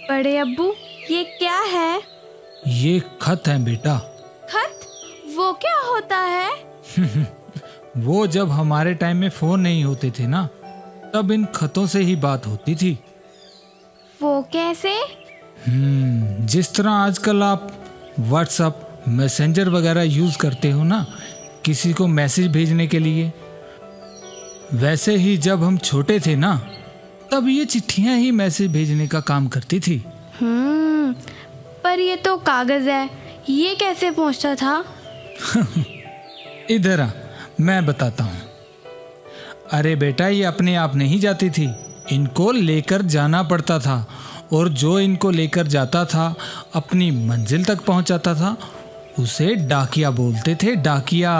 बड़े अब्बू, ये क्या है? ये खत है बेटा। खत? वो क्या होता है? वो जब हमारे टाइम में फोन नहीं होते थे ना, तब इन खतों से ही बात होती थी। वो कैसे? जिस तरह आजकल आप व्हाट्सएप, मैसेंजर वगैरह यूज करते हो ना किसी को मैसेज भेजने के लिए, वैसे ही जब हम छोटे थे ना तब ये चिट्ठियां ही मैसेज भेजने का काम करती थी। पर ये तो कागज है, ये कैसे पहुंचता था? इधर आ, मैं बताता हूँ। अरे बेटा, ये अपने आप नहीं जाती थी, इनको लेकर जाना पड़ता था, और जो इनको लेकर जाता था अपनी मंजिल तक पहुंचाता था उसे डाकिया बोलते थे, डाकिया।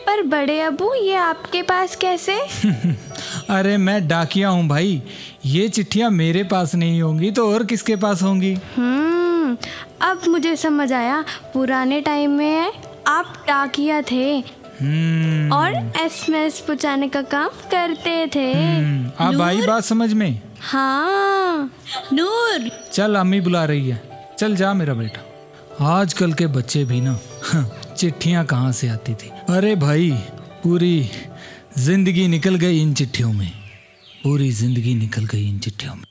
पर बड़े अब्बू, ये आपके पास कैसे? अरे मैं डाकिया हूँ भाई, ये चिट्ठियाँ मेरे पास नहीं होंगी तो और किसके पास होंगी? अब मुझे समझ आया, पुराने टाइम में आप डाकिया थे और एसएमएस पहुंचाने का काम करते थे। अब आई बात समझ में? हाँ। नूर, चल अम्मी बुला रही है, चल जा मेरा बेटा। आजकल के बच्चे भी ना चिट्ठियां कहाँ से आती थी। अरे भाई, पूरी जिंदगी निकल गई इन चिट्ठियों में, पूरी जिंदगी निकल गई इन चिट्ठियों में।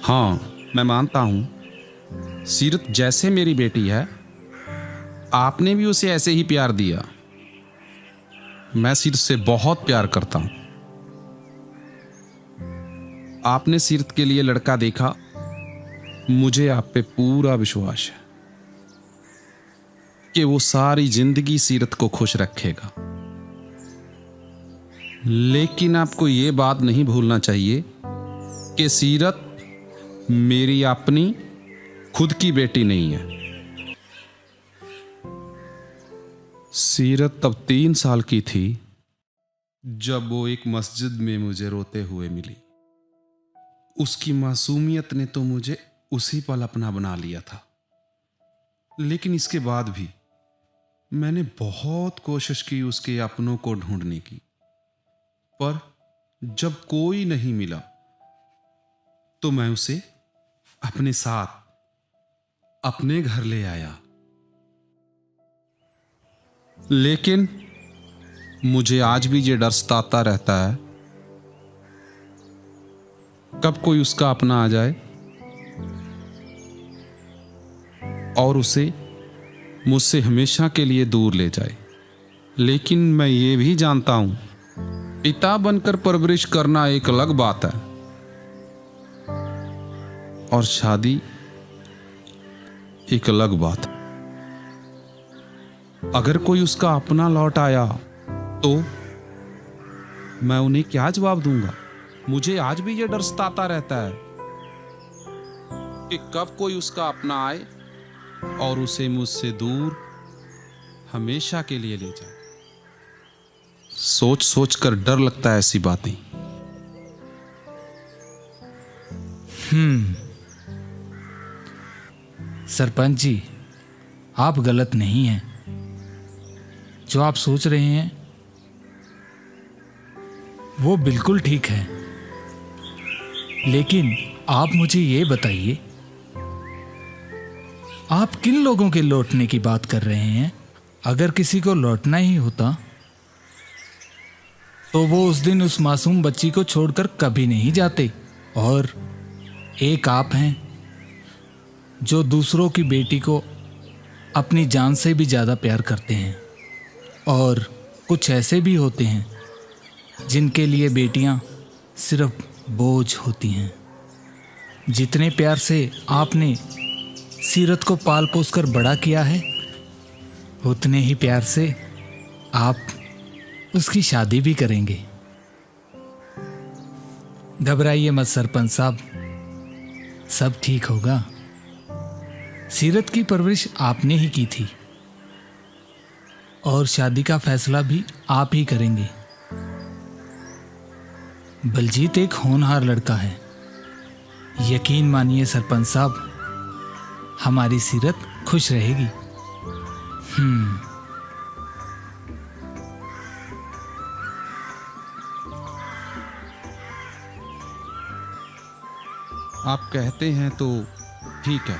हाँ, मैं मानता हूँ सीरत जैसे मेरी बेटी है, आपने भी उसे ऐसे ही प्यार दिया। मैं सीरत से बहुत प्यार करता हूँ। आपने सीरत के लिए लड़का देखा, मुझे आप पे पूरा विश्वास है कि वो सारी जिंदगी सीरत को खुश रखेगा। लेकिन आपको ये बात नहीं भूलना चाहिए कि सीरत मेरी अपनी खुद की बेटी नहीं है। सीरत तब 3 साल की थी जब वो एक मस्जिद में मुझे रोते हुए मिली। उसकी मासूमियत ने तो मुझे उसी पल अपना बना लिया था। लेकिन इसके बाद भी मैंने बहुत कोशिश की उसके अपनों को ढूंढने की, पर जब कोई नहीं मिला तो मैं उसे अपने साथ अपने घर ले आया। लेकिन मुझे आज भी ये डर सताता रहता है, कब कोई उसका अपना आ जाए और उसे मुझसे हमेशा के लिए दूर ले जाए। लेकिन मैं ये भी जानता हूं, पिता बनकर परवरिश करना एक अलग बात है और शादी एक अलग बात है। अगर कोई उसका अपना लौट आया तो मैं उन्हें क्या जवाब दूंगा? मुझे आज भी यह डर सताता रहता है कि कब कोई उसका अपना आए और उसे मुझसे दूर हमेशा के लिए ले जाए। सोच सोच कर डर लगता है ऐसी बातें। सरपंच जी, आप गलत नहीं हैं। जो आप सोच रहे हैं वो बिल्कुल ठीक है। लेकिन आप मुझे ये बताइए, आप किन लोगों के लौटने की बात कर रहे हैं? अगर किसी को लौटना ही होता तो वो उस दिन उस मासूम बच्ची को छोड़कर कभी नहीं जाते। और एक आप हैं जो दूसरों की बेटी को अपनी जान से भी ज़्यादा प्यार करते हैं। और कुछ ऐसे भी होते हैं जिनके लिए बेटियां सिर्फ बोझ होती हैं। जितने प्यार से आपने सीरत को पाल पोस कर बड़ा किया है, उतने ही प्यार से आप उसकी शादी भी करेंगे। घबराइए मत सरपंच साहब, सब ठीक होगा। सीरत की परवरिश आपने ही की थी और शादी का फैसला भी आप ही करेंगे। बलजीत एक होनहार लड़का है। यकीन मानिए सरपंच साहब, हमारी सीरत खुश रहेगी। आप कहते हैं तो ठीक है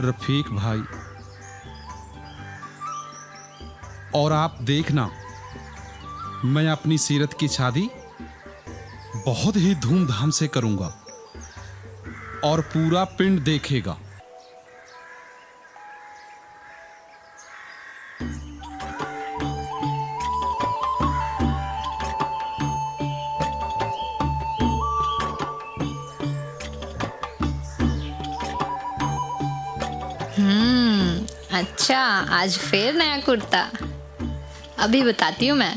रफीक भाई, और आप देखना मैं अपनी सीरत की शादी बहुत ही धूमधाम से करूंगा और पूरा पिंड देखेगा। अच्छा, आज फिर नया कुर्ता। अभी बताती हूँ मैं।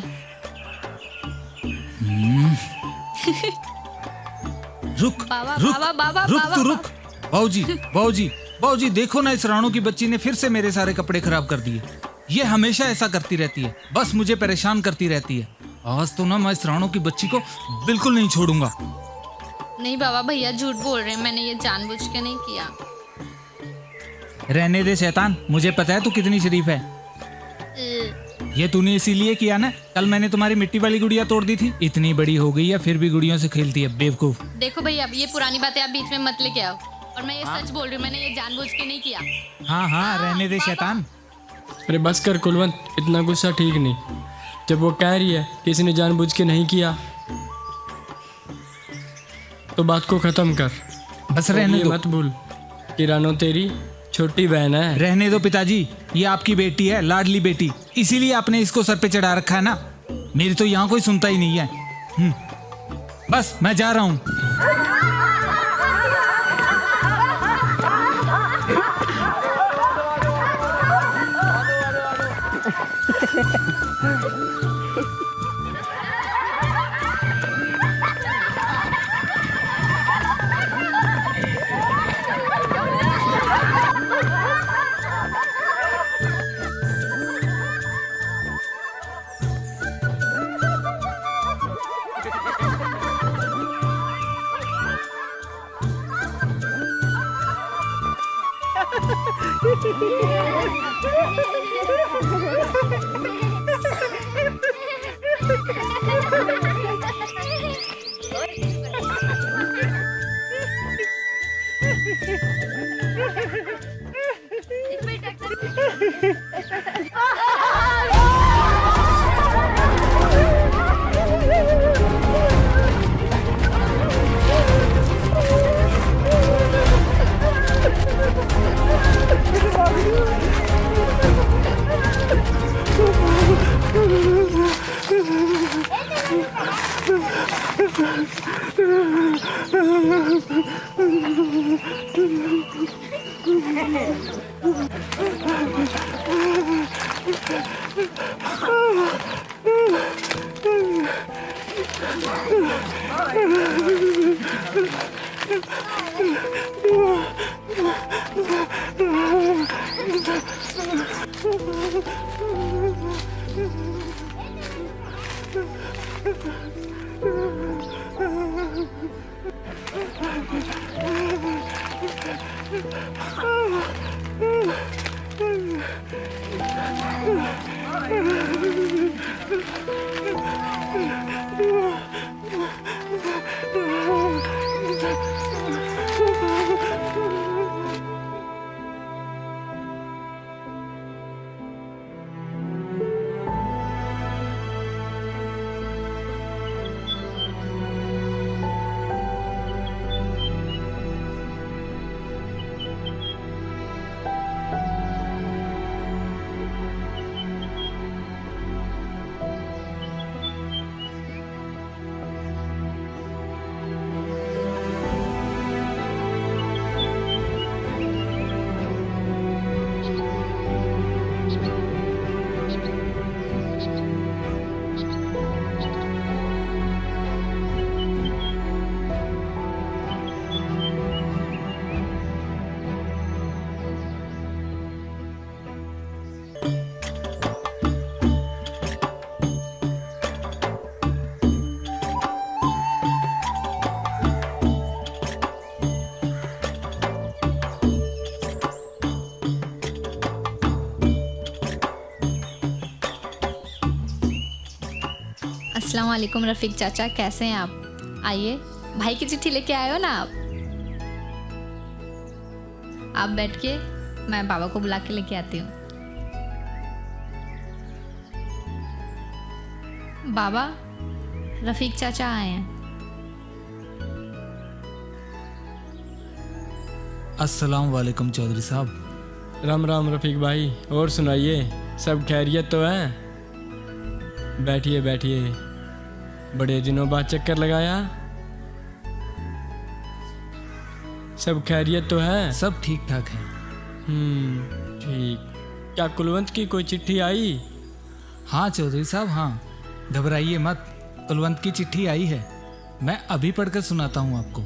रुक बाबा, रुक बाबा, बाबा, रुक बाबा, तू रुक। बाबूजी बाबूजी बाबूजी, देखो ना, इस राणू की बच्ची ने फिर से मेरे सारे कपड़े खराब कर दिए। ये हमेशा ऐसा करती रहती है, बस मुझे परेशान करती रहती है। आज तो ना मैं इस राणू की बच्ची को बिल्कुल नहीं छोड़ूंगा। नहीं बाबा, भैया झूठ बोल रहे हैं, मैंने ये जानबूझ के नहीं किया। रहने दे शैतान, मुझे पता है तू कितनी शरीफ है। ये तूने इसीलिए किया ना, कल मैंने तुम्हारी मिट्टी वाली गुड़िया तोड़ दी थी। इतनी बड़ी हो गई है फिर भी गुड़ियों से खेलती है, बेवकूफ। देखो भैया, अब ये पुरानी बातें आप बीच में मत लेके आओ। और मैं ये सच बोल रही हूँ, मैंने ये जानबूझ के नहीं किया। हाँ हाँ, रहने दे शैतान। अरे बस कर कुलवंत, इतना गुस्सा ठीक नहीं। जब वो कह रही है कि इसने जानबूझ के नहीं किया तो बात को खत्म कर। बस और रहने ये दो। मत भूल कि रानो तेरी छोटी बहन है। रहने दो पिताजी, ये आपकी बेटी है, लाडली बेटी, इसीलिए आपने इसको सर पे चढ़ा रखा है ना। मेरी तो यहाँ कोई सुनता ही नहीं है। बस मैं जा रहा हूँ। अस्सलाम वालेकुम रफ़ीक चाचा, कैसे हैं आप? आइए, भाई की चिट्ठी लेके आए हो ना आप बैठिए, मैं बाबा को बुला के लेके आती हूँ। बाबा, रफ़ीक चाचा आए हैं। अस्सलाम वालेकुम चौधरी साहब। राम राम रफ़ीक भाई, और सुनाइए, सब खैरियत तो है? बैठिए बैठिए, बड़े दिनों बाद चक्कर लगाया। सब खैरियत तो है? सब ठीक ठाक है। ठीक। क्या कुलवंत की कोई चिट्ठी आई? हाँ चौधरी साहब, हाँ, घबराइए मत, कुलवंत की चिट्ठी आई है। मैं अभी पढ़कर सुनाता हूँ आपको।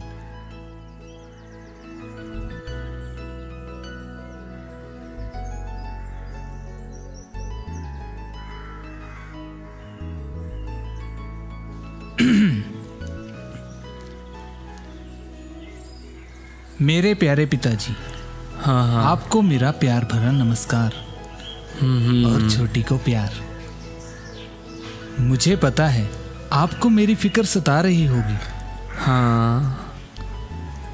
मेरे प्यारे पिताजी, हाँ हाँ। आपको मेरा प्यार भरा नमस्कार और छोटी को प्यार। मुझे पता है आपको मेरी फिक्र सता रही होगी, हाँ,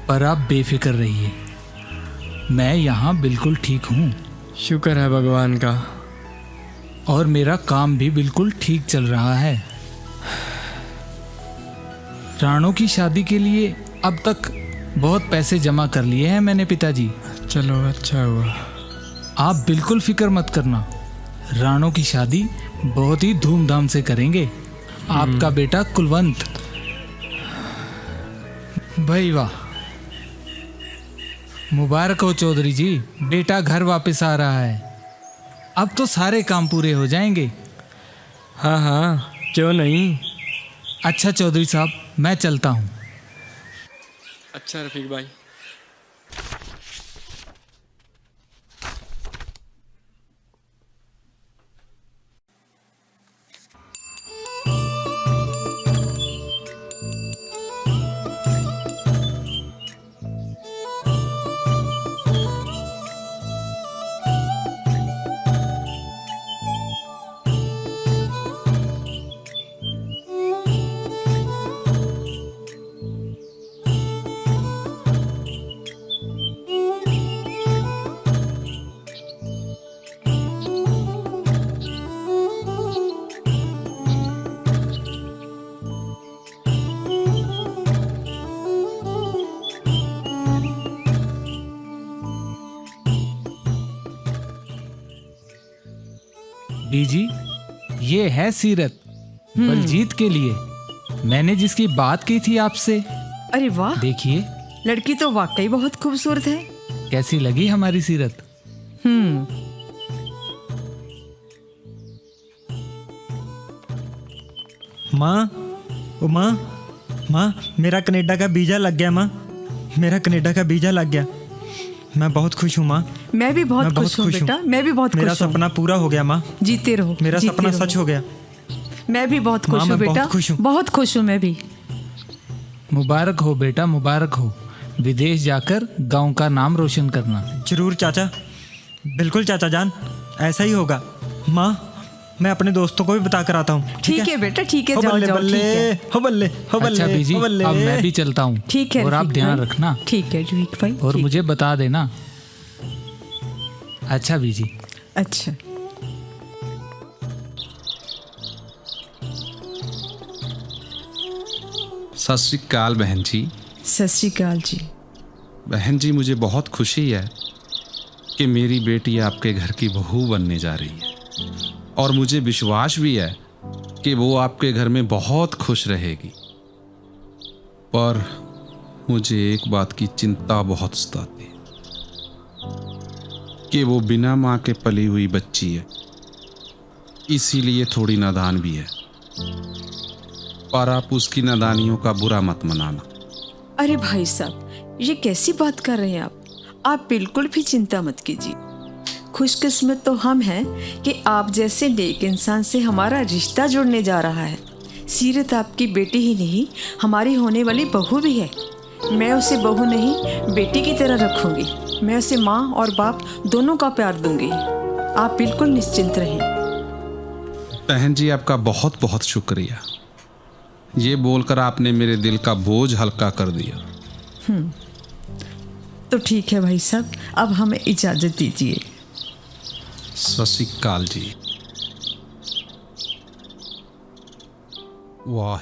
पर आप बेफिक्र रहिए, मैं यहाँ बिल्कुल ठीक हूँ शुक्र है भगवान का। और मेरा काम भी बिल्कुल ठीक चल रहा है। राणो की शादी के लिए अब तक बहुत पैसे जमा कर लिए हैं मैंने पिताजी। चलो अच्छा हुआ। आप बिल्कुल फिक्र मत करना, राणो की शादी बहुत ही धूमधाम से करेंगे। आपका बेटा कुलवंत भाई वाह, मुबारक हो चौधरी जी, बेटा घर वापस आ रहा है। अब तो सारे काम पूरे हो जाएंगे। हाँ हाँ, क्यों नहीं। अच्छा चौधरी साहब, मैं चलता हूँ। अच्छा रफीक भाई। बीजी, ये है सीरत बलजीत के लिए। मैंने जिसकी बात की थी आपसे, अरे वाह, देखिए लड़की तो वाकई बहुत खूबसूरत है। कैसी लगी हमारी सीरत। माँ, ओ माँ, माँ मेरा कनाडा का वीज़ा लग गया। माँ मेरा कनाडा का वीज़ा लग गया। मैं बहुत खुश हूँ माँ। मैं भी बहुत मैं बहुत खुश हूँ खुश हूँ। बेटा, मैं भी बहुत मेरा खुश हूँ। सपना पूरा हो गया माँ। जीते रहो, मेरा जीते सपना रहो। सच हो गया। मैं भी बहुत माँ, खुश हूँ मैं बहुत बेटा, खुश हूँ। बहुत खुश हूँ मैं भी। मुबारक हो बेटा, मुबारक हो। विदेश जाकर गांव का नाम रोशन करना। जरूर चाचा, बिल्कुल चाचा जान, ऐसा ही होगा। माँ, मैं अपने दोस्तों को भी बता कर आता हूँ। ठीक है बेटा, ठीक है, हो जाओ बल्ले जाओ, बल्ले, ठीक है, हो बल्ले, हो बल्ले, अच्छा बीजी, हो बल्ले। अब मैं भी चलता हूँ। ठीक है। और आप रफीक ध्यान भाई, रखना। ठीक है रफीक भाई। और ठीक। मुझे बता देना। अच्छा बीजी। अच्छा, सत श्री अकाल बहन जी। सत श्री अकाल जी। बहन जी, मुझे बहुत खुशी है कि मेरी बेटी आपके घर की बहू बनने जा रही है, और मुझे विश्वास भी है कि वो आपके घर में बहुत खुश रहेगी। पर मुझे एक बात की चिंता बहुत सताती है कि वो बिना माँ के पली हुई बच्ची है, इसीलिए थोड़ी नादान भी है। पर आप उसकी नादानियों का बुरा मत मनाना। अरे भाई साहब, ये कैसी बात कर रहे हैं आप बिल्कुल भी चिंता मत कीजिए। खुशकिस्मत तो हम हैं कि आप जैसे नेक इंसान से हमारा रिश्ता जुड़ने जा रहा है। सीरत आपकी बेटी ही नहीं, हमारी होने वाली बहू भी है। मैं उसे बहू नहीं, बेटी की तरह रखूंगी। मैं उसे माँ और बाप दोनों का प्यार दूंगी। आप बिल्कुल निश्चिंत रहें। बहन जी, आपका बहुत बहुत शुक्रिया। ये बोलकर आपने मेरे दिल का बोझ हल्का कर दिया। तो ठीक है भाई साहब, अब हमें इजाज़त दीजिए। सत श्री अकाल जी। वाह।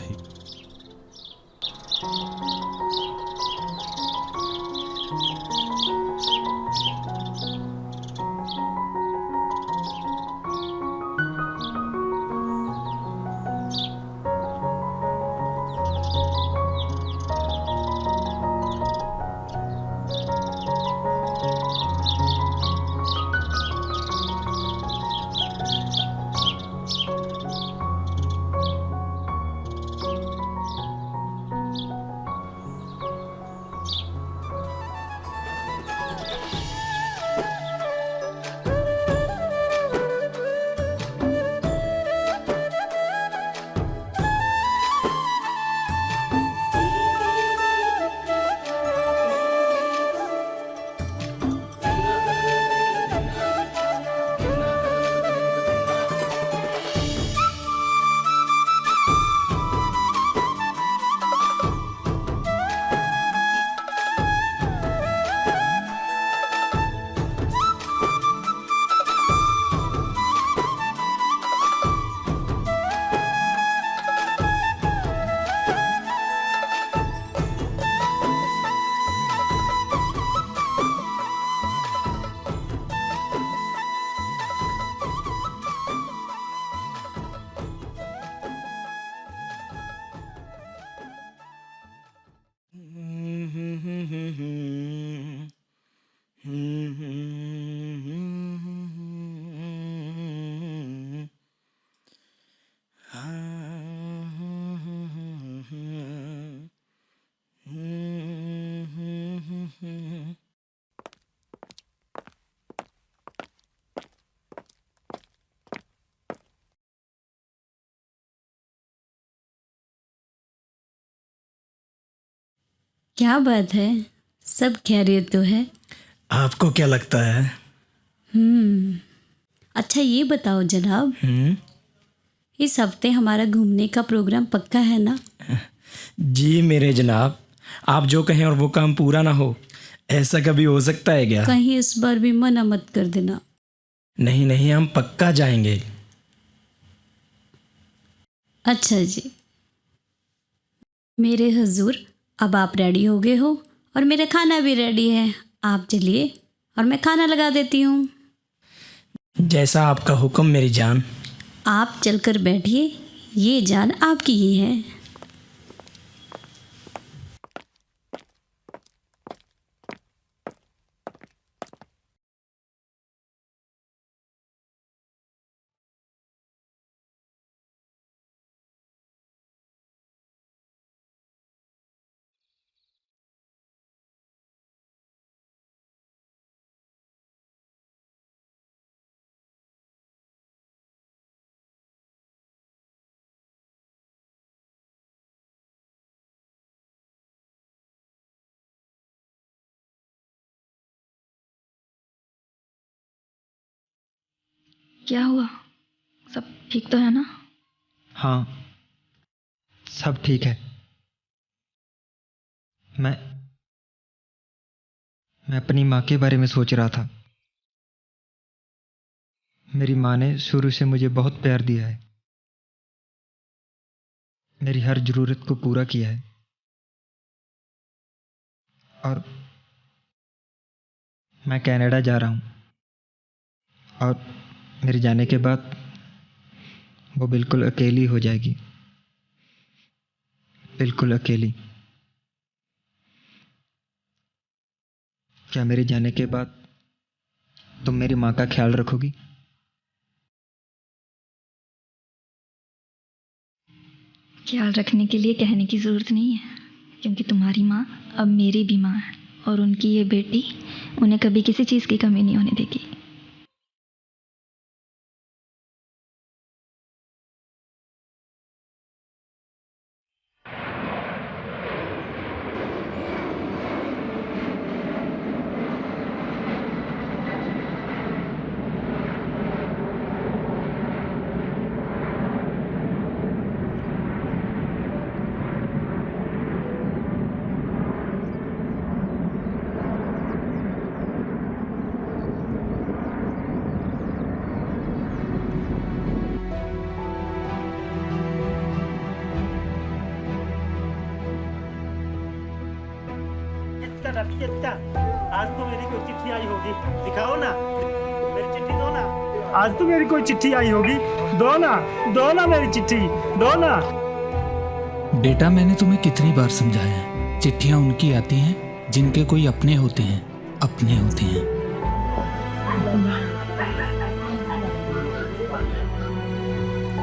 क्या बात है, सब खैरियत तो है। आपको क्या लगता है? अच्छा ये बताओ जनाब, इस हफ्ते हमारा घूमने का प्रोग्राम पक्का है ना? जी मेरे जनाब, आप जो कहें और वो काम पूरा ना हो, ऐसा कभी हो सकता है क्या? कहीं इस बार भी मना मत कर देना। नहीं नहीं, हम पक्का जाएंगे। अच्छा जी। मेरे हजूर, अब आप रेडी हो गए हो और मेरा खाना भी रेडी है। आप चलिए और मैं खाना लगा देती हूँ। जैसा आपका हुक्म मेरी जान। आप चलकर बैठिए, ये जान आपकी ही है। क्या हुआ? सब ठीक तो है ना? हाँ, सब ठीक है। मैं अपनी माँ के बारे में सोच रहा था। मेरी माँ ने शुरू से मुझे बहुत प्यार दिया है, मेरी हर ज़रूरत को पूरा किया है। और मैं कनाडा जा रहा हूँ और मेरे जाने के बाद वो बिल्कुल अकेली हो जाएगी, बिल्कुल अकेली। क्या मेरे जाने के बाद तुम मेरी माँ का ख्याल रखोगी? ख्याल रखने के लिए कहने की ज़रूरत नहीं है, क्योंकि तुम्हारी माँ अब मेरी भी माँ है और उनकी ये बेटी उन्हें कभी किसी चीज़ की कमी नहीं होने देगी। आज तो मेरी कोई चिट्ठी आई होगी, दिखाओ ना मेरी चिट्ठी, दो ना। आज तो मेरी कोई चिट्ठी आई होगी, दो ना मेरी चिट्ठी, दो ना। बेटा, मैंने तुम्हें कितनी बार समझाया है, चिट्ठियां उनकी आती हैं जिनके कोई अपने होते हैं, अपने होते हैं।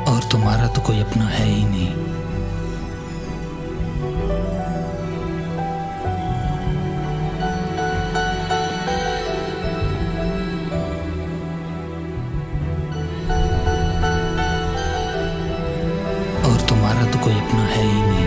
और तुम्हारा तो कोई अपना है ही नहीं। तुम्हारा तो कोई अपना है ही नहीं।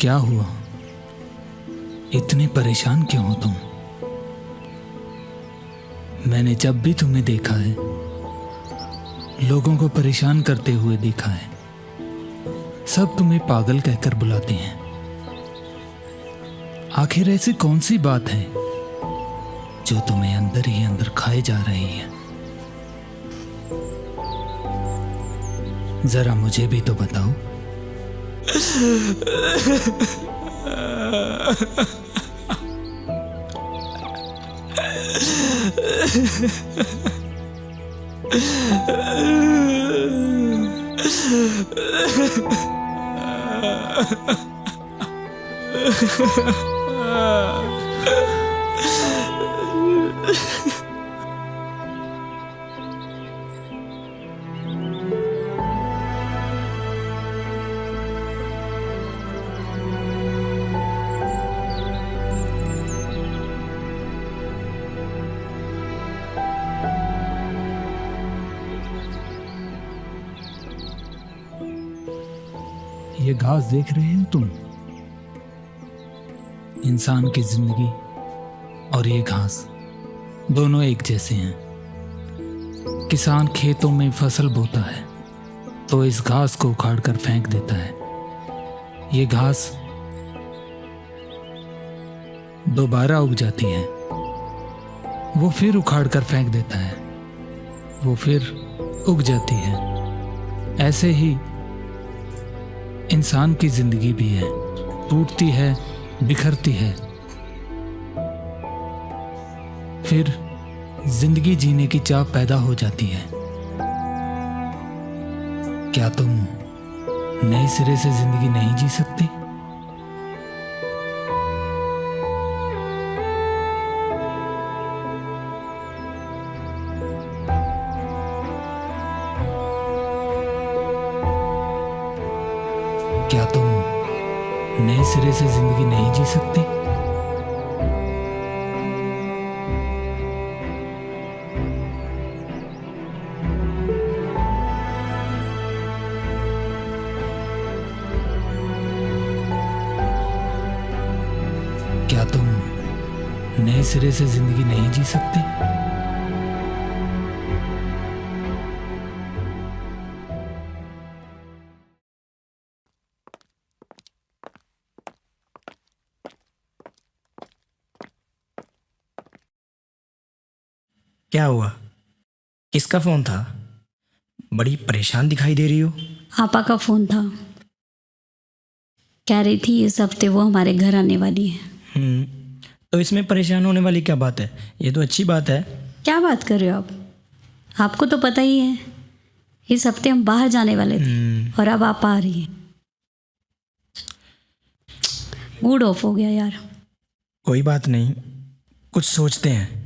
क्या हुआ? इतने परेशान क्यों हो तुम? मैंने जब भी तुम्हें देखा है, लोगों को परेशान करते हुए देखा है। सब तुम्हें पागल कहकर बुलाते हैं। आखिर ऐसी कौन सी बात है जो तुम्हें अंदर ही अंदर खाए जा रही है? जरा मुझे भी तो बताओ। ये घास देख रहे हो तुम? इंसान की जिंदगी और ये घास दोनों एक जैसे हैं। किसान खेतों में फसल बोता है तो इस घास को उखाड़ कर फेंक देता है। ये घास दोबारा उग जाती है, वो फिर उखाड़ कर फेंक देता है, वो फिर उग जाती है। ऐसे ही इंसान की जिंदगी भी है, टूटती है, बिखरती है, फिर जिंदगी जीने की चाह पैदा हो जाती है। क्या तुम नए सिरे से जिंदगी नहीं जी सकते? क्या तुम नए सिरे से जिंदगी नहीं जी सकते? क्या तुम नए सिरे से जिंदगी नहीं जी सकते? क्या हुआ? किसका फोन था? बड़ी परेशान दिखाई दे रही हो। आपा का फ़ोन था, कह रही थी इस हफ्ते वो हमारे घर आने वाली है। तो इसमें परेशान होने वाली क्या बात है? ये तो अच्छी बात है। क्या बात कर रहे हो आप? आपको तो पता ही है इस हफ्ते हम बाहर जाने वाले थे और अब आप आ रही हैं। मूड ऑफ हो गया यार। कोई बात नहीं, कुछ सोचते हैं।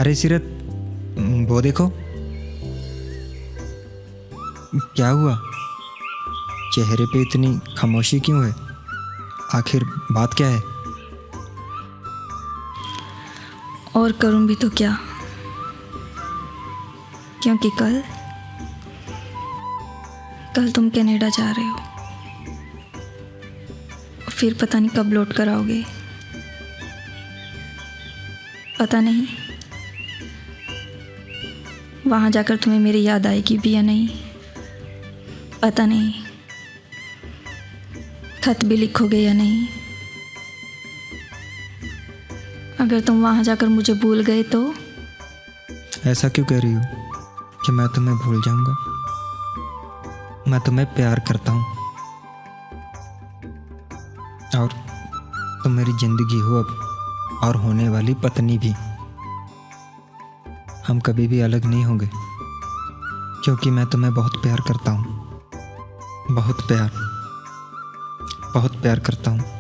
अरे सीरत, वो देखो। क्या हुआ? चेहरे पे इतनी खामोशी क्यों है? आखिर बात क्या है? और करूं भी तो क्या, क्योंकि कल तुम कनाडा जा रहे हो, फिर पता नहीं कब लौट कर आओगे। पता नहीं वहाँ जाकर तुम्हें मेरी याद आएगी भी या नहीं। पता नहीं खत भी लिखोगे या नहीं। अगर तुम वहाँ जाकर मुझे भूल गए तो? ऐसा क्यों कह रही हो कि मैं तुम्हें भूल जाऊंगा? मैं तुम्हें प्यार करता हूँ और तुम मेरी जिंदगी हो अब और होने वाली पत्नी भी। हम कभी भी अलग नहीं होंगे क्योंकि मैं तुम्हें बहुत प्यार करता हूँ। बहुत प्यार करता हूँ।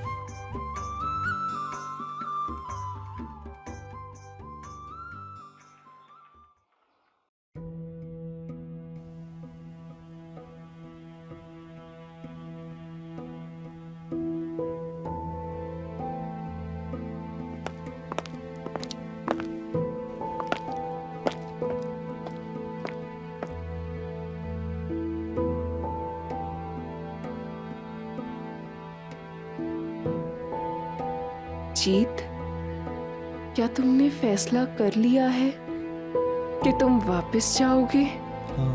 जीत, क्या तुमने फैसला कर लिया है कि तुम वापस जाओगे? हाँ,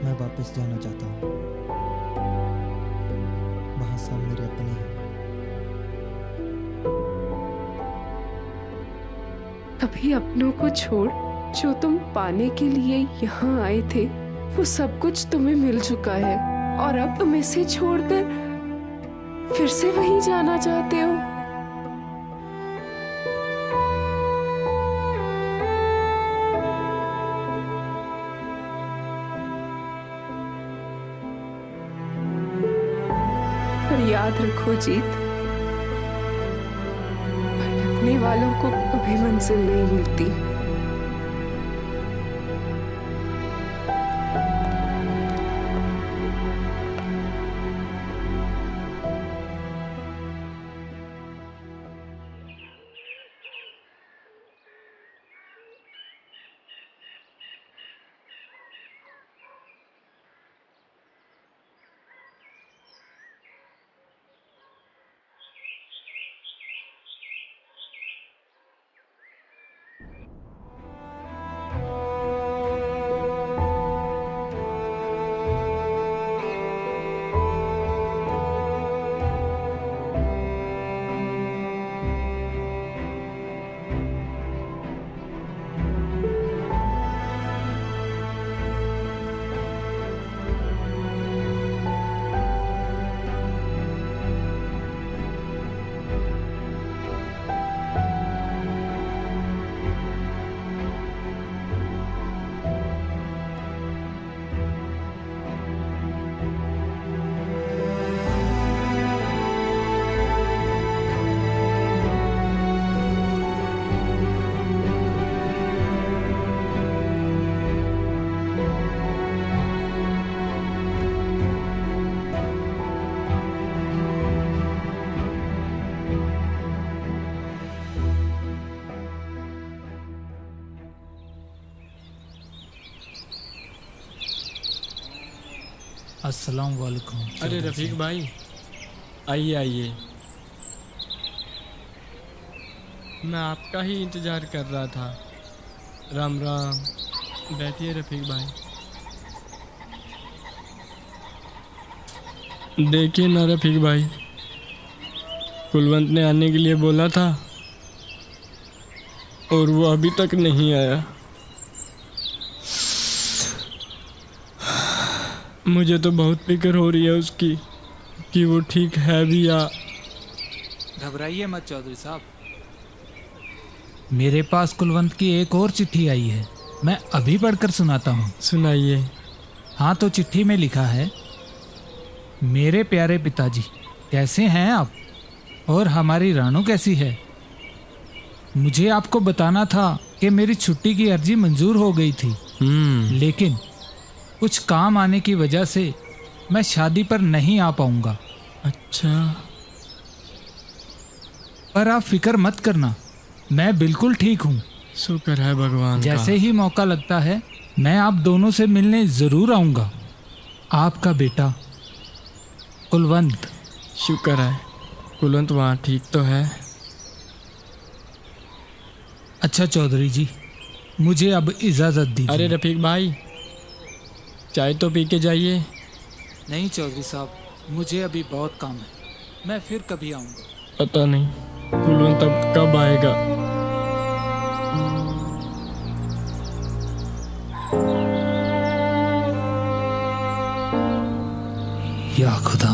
मैं वापस जाना चाहता हूँ। वहाँ सब मेरे अपने हैं। अभी अपनों को छोड़ जो तुम पाने के लिए यहाँ आए थे, वो सब कुछ तुम्हें मिल चुका है और अब तुम इसे छोड़कर फिर से वहीं जाना चाहते हो? पर याद रखो जीत, भटकने वालों को कभी मंजिल नहीं मिलती। अस्सलाम वालेकुम। अरे रफीक भाई, आइए आइए, मैं आपका ही इंतज़ार कर रहा था। राम राम, बैठिए रफीक भाई। देखिए ना रफीक भाई, कुलवंत ने आने के लिए बोला था और वो अभी तक नहीं आया। मुझे तो बहुत फिक्र हो रही है उसकी कि वो ठीक है भी या। घबराइए मत चौधरी साहब, मेरे पास कुलवंत की एक और चिट्ठी आई है, मैं अभी पढ़कर सुनाता हूँ। सुनाइए। हाँ, तो चिट्ठी में लिखा है, मेरे प्यारे पिताजी, कैसे हैं आप और हमारी रानू कैसी है। मुझे आपको बताना था कि मेरी छुट्टी की अर्जी मंजूर हो गई थी, लेकिन कुछ काम आने की वजह से मैं शादी पर नहीं आ पाऊंगा। अच्छा, पर आप फिक्र मत करना, मैं बिल्कुल ठीक हूँ। शुक्र है भगवान का। जैसे ही मौका लगता है मैं आप दोनों से मिलने जरूर आऊंगा। आपका बेटा कुलवंत। शुक्र है कुलवंत वहाँ ठीक तो है। अच्छा चौधरी जी, मुझे अब इजाज़त दीजिए। अरे रफीक भाई, चाय तो पी के जाइए। नहीं चौधरी साहब, मुझे अभी बहुत काम है, मैं फिर कभी आऊँगा। पता नहीं कुलवंत अब कब आएगा। या खुदा।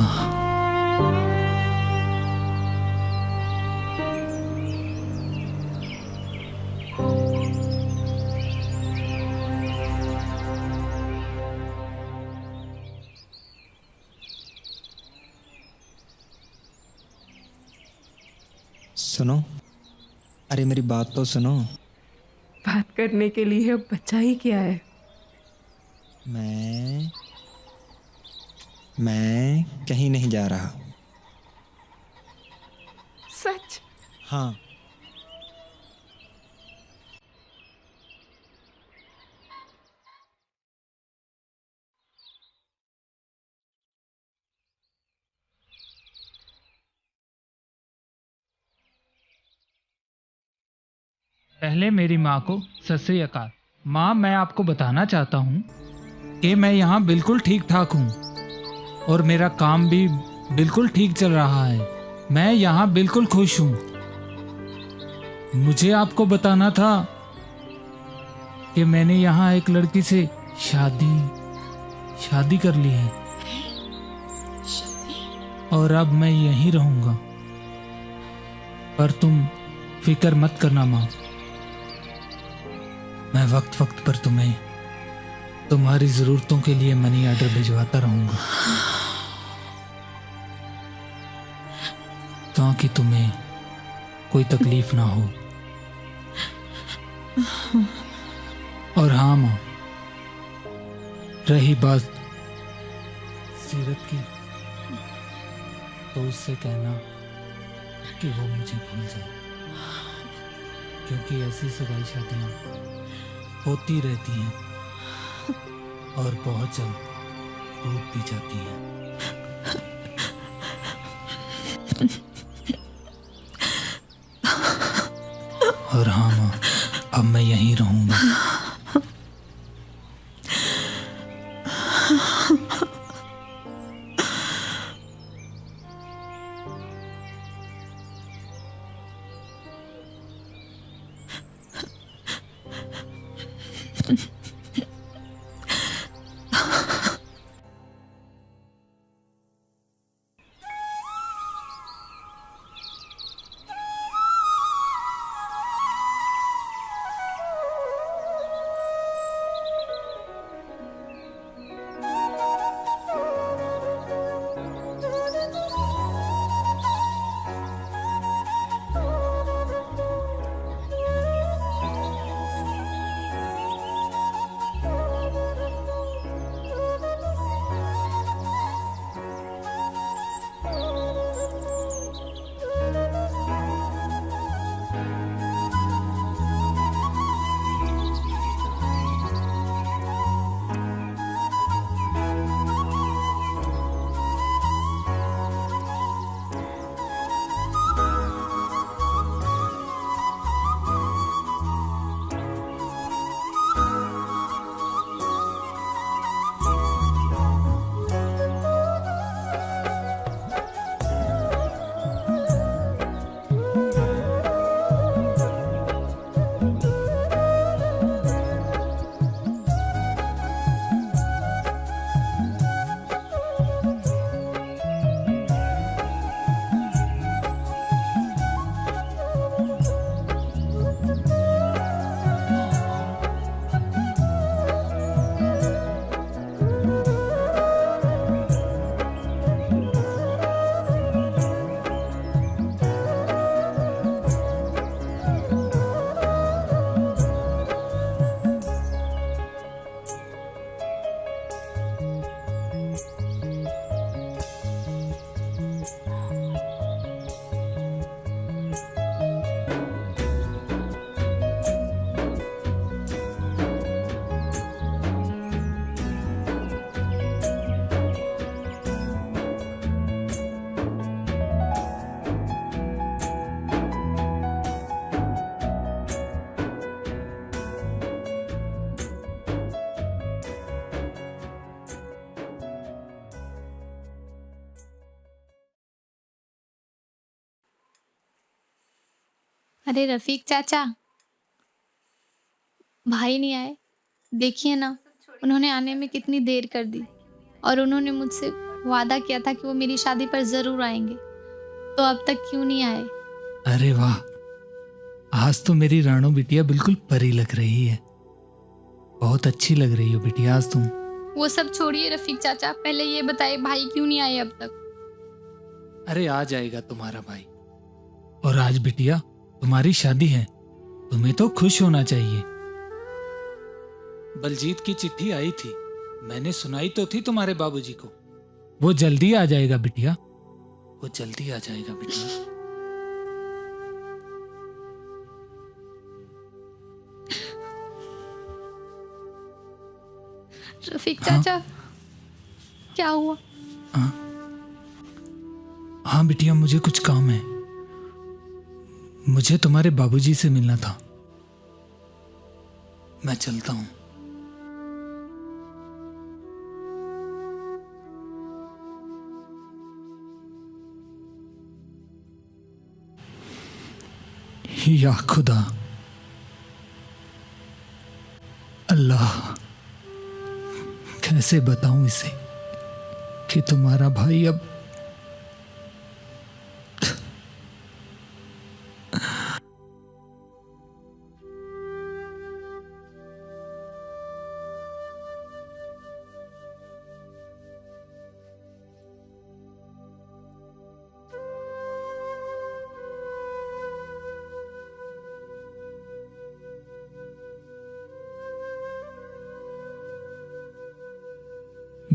सुनो, अरे मेरी बात तो सुनो। बात करने के लिए अब बच्चा ही क्या है। मैं कहीं नहीं जा रहा। सच? हाँ। पहले मेरी माँ को सत श्री अकाल। माँ, मैं आपको बताना चाहता हूँ कि मैं यहाँ बिल्कुल ठीक ठाक हूँ और मेरा काम भी बिल्कुल ठीक चल रहा है। मैं यहाँ बिल्कुल खुश हूँ। मुझे आपको बताना था कि मैंने यहाँ एक लड़की से शादी कर ली है। और अब मैं यहीं रहूंगा। पर तुम फिक्र मत करना माँ, मैं वक्त वक्त पर तुम्हें तुम्हारी ज़रूरतों के लिए मनी ऑर्डर भिजवाता रहूंगा, ताकि तुम्हें कोई तकलीफ ना हो। और हाँ माँ, रही बात सीरत की, तो उससे कहना कि वो मुझे भूल जाए, क्योंकि ऐसी सगाई शादियाँ होती रहती हैं और बहुत जल्द टूट भी जाती हैं। और हाँ माँ, अब मैं यहीं रहूंगा। अरे रफीक चाचा, भाई नहीं आए। देखिए ना, उन्होंने आने में कितनी देर कर दी, और उन्होंने मुझसे वादा किया था कि वो मेरी शादी पर ज़रूर आएंगे, तो अब तक क्यों नहीं आए? अरे वाह, आज तो मेरी रानो बिटिया बिल्कुल परी लग रही है। बहुत अच्छी लग रही हो बिटिया आज तुम। वो सब छोड़िए रफीक चाचा, पहले ये बताइए भाई क्यों नहीं आए अब तक? अरे आ जाएगा तुम्हारा भाई। और आज बिटिया तुम्हारी शादी है, तुम्हें तो खुश होना चाहिए। बलजीत की चिट्ठी आई थी, मैंने सुनाई तो थी तुम्हारे बाबूजी को। वो जल्दी आ जाएगा बिटिया, वो जल्दी आ जाएगा बिटिया। रफीक चाचा, क्या हुआ? हाँ बिटिया, मुझे कुछ काम है, मुझे तुम्हारे बाबूजी से मिलना था। मैं चलता हूं। या खुदा, अल्लाह, कैसे बताऊं इसे कि तुम्हारा भाई अब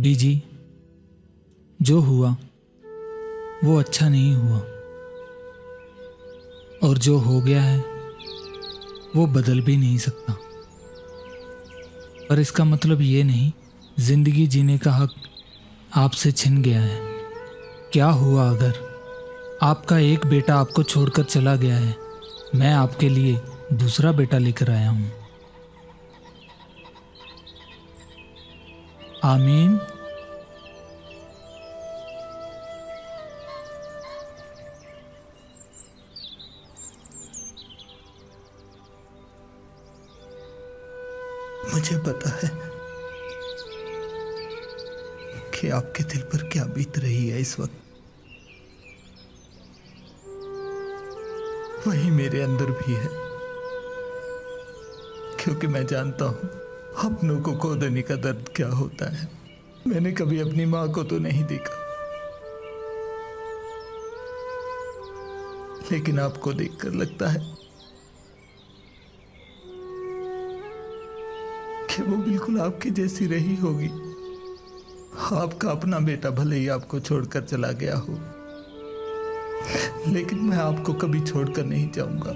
बीजी, जो हुआ वो अच्छा नहीं हुआ, और जो हो गया है वो बदल भी नहीं सकता। पर इसका मतलब ये नहीं जिंदगी जीने का हक आपसे छिन गया है। क्या हुआ अगर आपका एक बेटा आपको छोड़कर चला गया है? मैं आपके लिए दूसरा बेटा लेकर आया हूं। आमीन। मुझे पता है कि आपके दिल पर क्या बीत रही है इस वक्त। वही मेरे अंदर भी है, क्योंकि मैं जानता हूं अपनों को खो देने का दर्द क्या होता है। मैंने कभी अपनी मां को तो नहीं देखा, लेकिन आपको देखकर लगता है कि वो बिल्कुल आपकी जैसी रही होगी। आपका अपना बेटा भले ही आपको छोड़कर चला गया हो, लेकिन मैं आपको कभी छोड़कर नहीं जाऊंगा।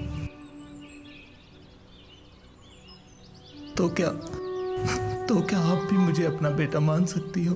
तो क्या आप भी मुझे अपना बेटा मान सकती हो?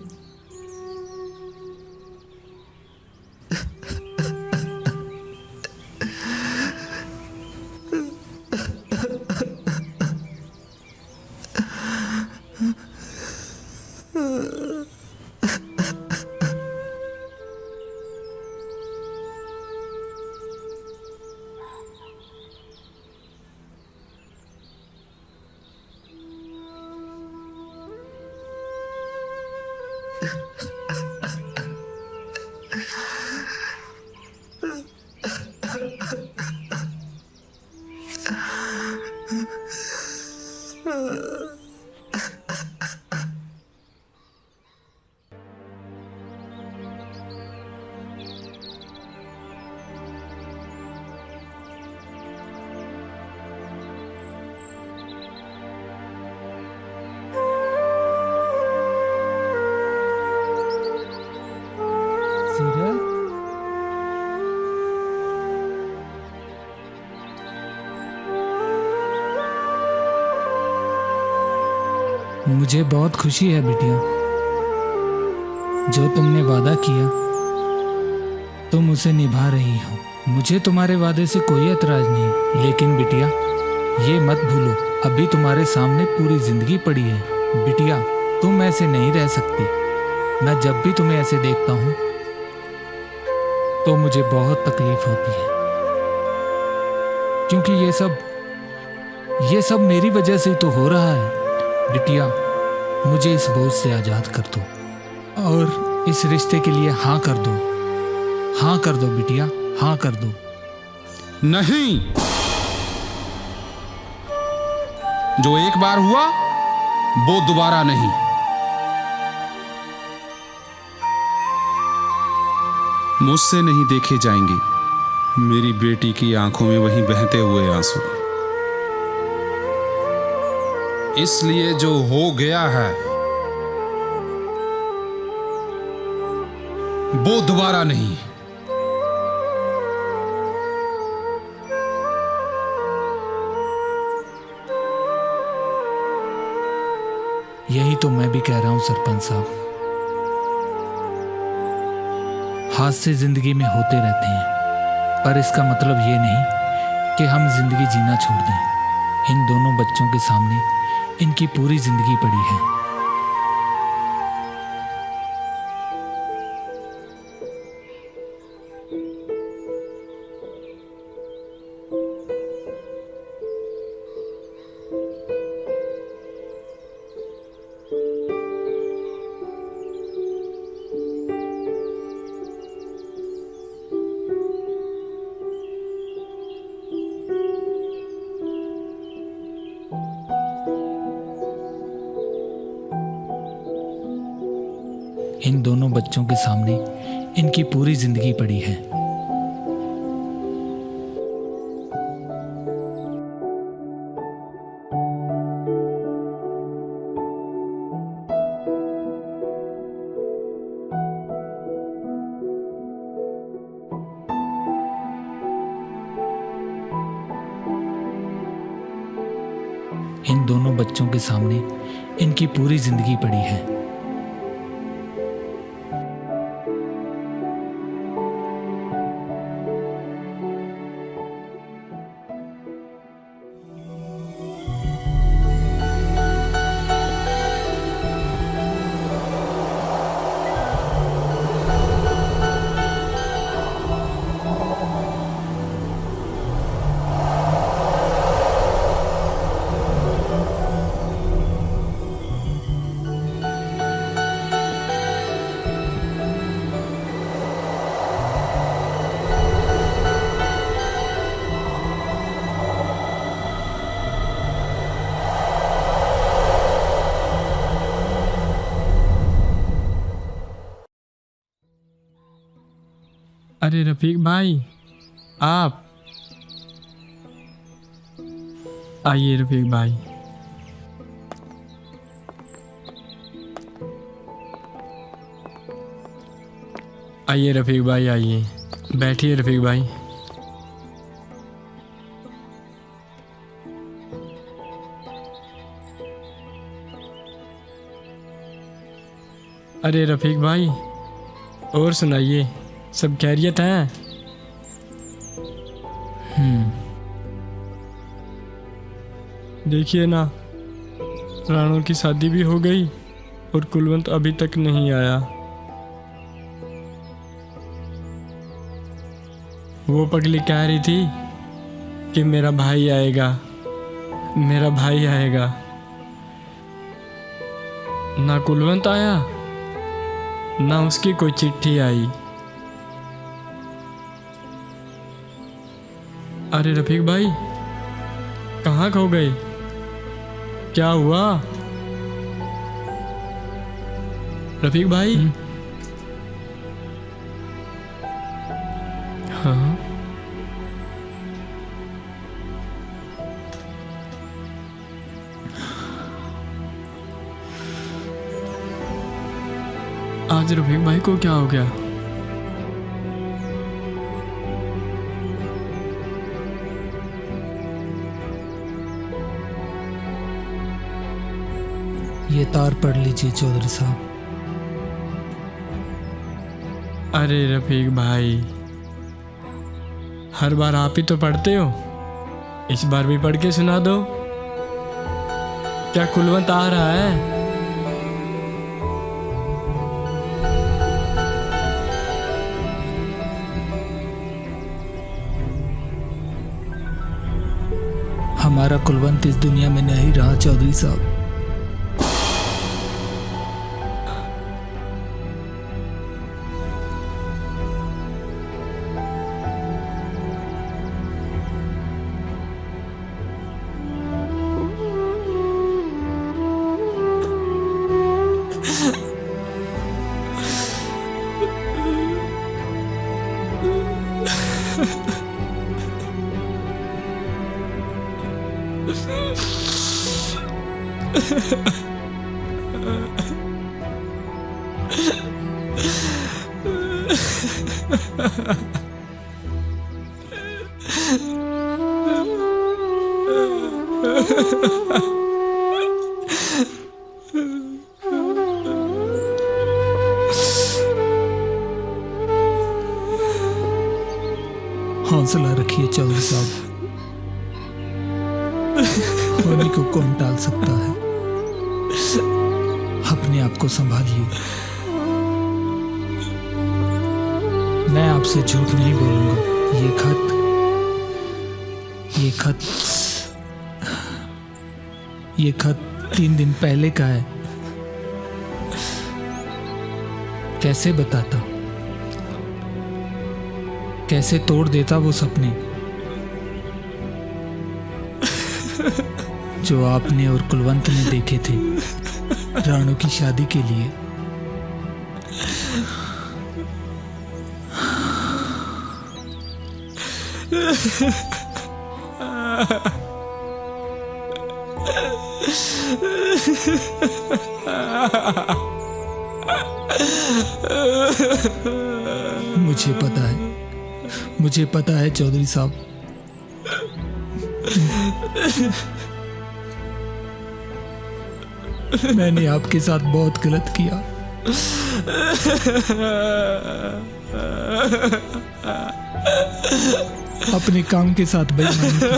मुझे बहुत खुशी है बिटिया, जो तुमने वादा किया तुम उसे निभा रही हो। मुझे तुम्हारे वादे से कोई एतराज नहीं, लेकिन बिटिया ये मत भूलो अभी तुम्हारे सामने पूरी जिंदगी पड़ी है। बिटिया तुम ऐसे नहीं रह सकती। मैं जब भी तुम्हें ऐसे देखता हूँ तो मुझे बहुत तकलीफ होती है, क्योंकि ये सब मेरी वजह से ही तो हो रहा है। बिटिया मुझे इस बोझ से आजाद कर दो और इस रिश्ते के लिए हाँ कर दो। हाँ कर दो बिटिया, हाँ कर दो। नहीं, जो एक बार हुआ वो दोबारा नहीं। मुझसे नहीं देखे जाएंगे मेरी बेटी की आंखों में वही बहते हुए आंसू। इसलिए जो हो गया है वो दोबारा नहीं। यही तो मैं भी कह रहा हूं सरपंच साहब। हादसे जिंदगी में होते रहते हैं, पर इसका मतलब ये नहीं कि हम जिंदगी जीना छोड़ दें। इन दोनों बच्चों के सामने इनकी पूरी जिंदगी पड़ी है। इन दोनों बच्चों के सामने इनकी पूरी जिंदगी पड़ी है। इन दोनों बच्चों के सामने इनकी पूरी जिंदगी पड़ी है। अरे रफीक भाई, आप आइए। रफीक भाई, आइए। रफीक भाई आइए, बैठिए। रफीक भाई, अरे रफीक भाई, और सुनाइए, सब खैरियत है? देखिए ना, राणो की शादी भी हो गई और कुलवंत अभी तक नहीं आया। वो पगली कह रही थी कि मेरा भाई आएगा, मेरा भाई आएगा। ना कुलवंत आया, ना उसकी कोई चिट्ठी आई। अरे रफीक भाई, कहाँ खो गए? क्या हुआ रफीक भाई? हाँ, आज रफीक भाई को क्या हो गया? ये तार पढ़ लीजिए चौधरी साहब। अरे रफीक भाई, हर बार आप ही तो पढ़ते हो, इस बार भी पढ़ के सुना दो। क्या कुलवंत आ रहा है? हमारा कुलवंत इस दुनिया में नहीं रहा चौधरी साहब। हौसला रखिए चौधरी साहब, होने को कौन टाल सकता है। अपने आप को संभालिए। मैं आपसे झूठ नहीं बोलूंगा। ये खत 3 दिन पहले का है। कैसे बताता, कैसे तोड़ देता वो सपने जो आपने और कुलवंत ने देखे थे राणो की शादी के लिए। मुझे पता है चौधरी साहब, मैंने आपके साथ बहुत गलत किया। अपने काम के साथ बेईमानी की।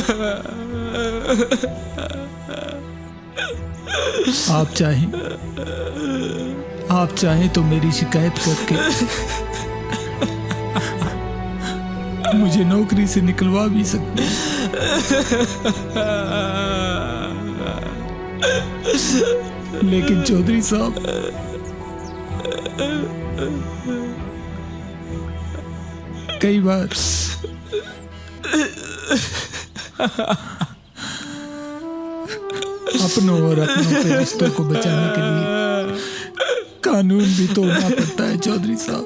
आप चाहें तो मेरी शिकायत करके मुझे नौकरी से निकलवा भी सकते हैं। लेकिन चौधरी साहब, कई बार अपनों और अपनों के रिश्तों को बचाने के लिए कानून भी तोड़ना पड़ता है चौधरी साहब।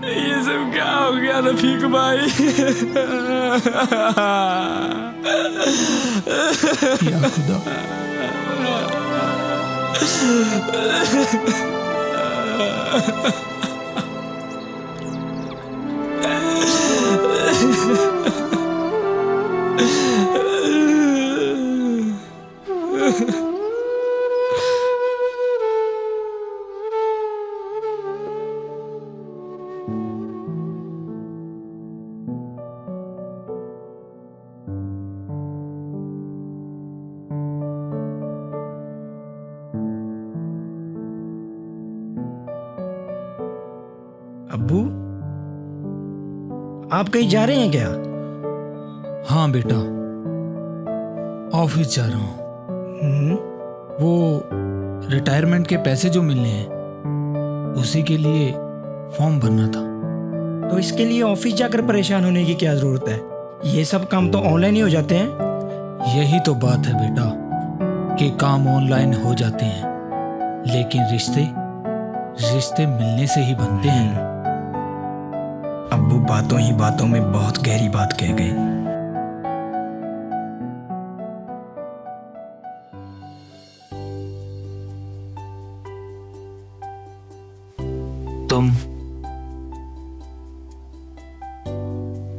ये सब क्या हो गया रफीक भाई? या खुदा, अब्बू, आप कहीं जा रहे हैं क्या? हाँ बेटा, ऑफिस जा रहा हूँ। वो रिटायरमेंट के पैसे जो मिलने हैं उसी के लिए फॉर्म भरना था। तो इसके लिए ऑफिस जाकर परेशान होने की क्या जरूरत है? ये सब काम तो ऑनलाइन ही हो जाते हैं। यही तो बात है बेटा कि काम ऑनलाइन हो जाते हैं, लेकिन रिश्ते मिलने से ही बनते हैं। अब्बू बातों ही बातों में बहुत गहरी बात कह गए।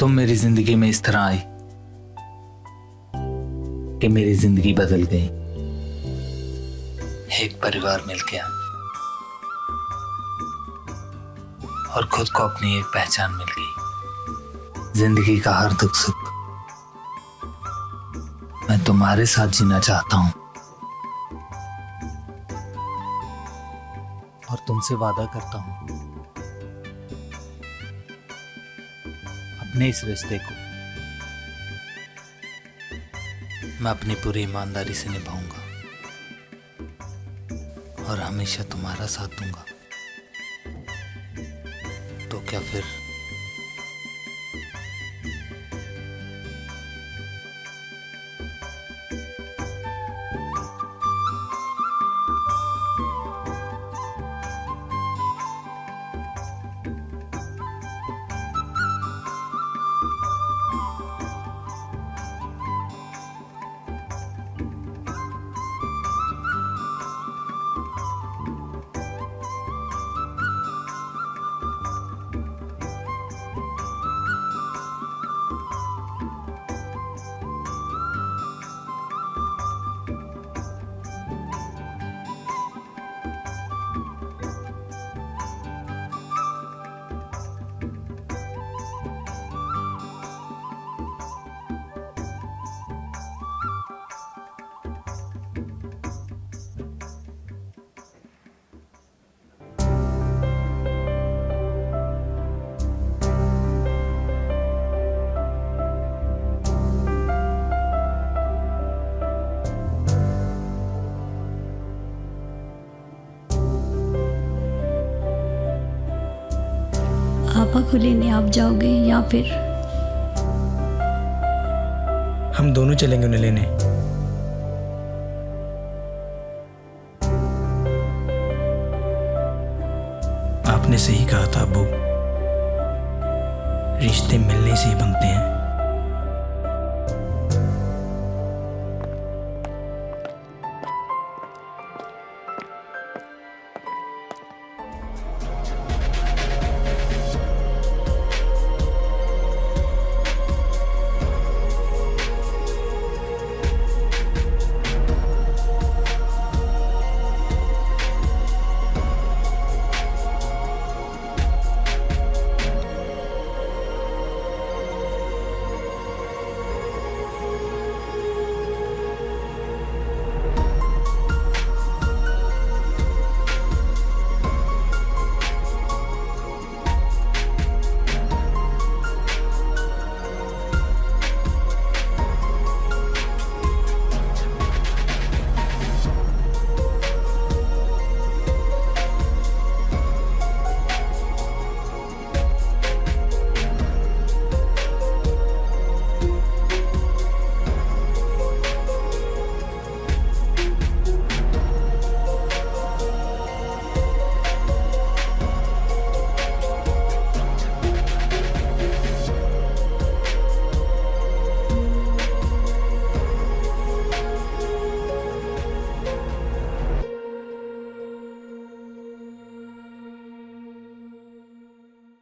तुम मेरी जिंदगी में इस तरह आई कि मेरी जिंदगी बदल गई। एक परिवार मिल गया और खुद को अपनी एक पहचान मिल गई। जिंदगी का हर दुख सुख मैं तुम्हारे साथ जीना चाहता हूं और तुमसे वादा करता हूं अपने इस रिश्ते को मैं अपनी पूरी ईमानदारी से निभाऊंगा और हमेशा तुम्हारा साथ दूंगा। तो क्या फिर आपा को लेने आप जाओगे या फिर? हम दोनों चलेंगे उन्हें लेने। आपने सही कहा था अब्बू, रिश्ते मिलने से ही बनते हैं।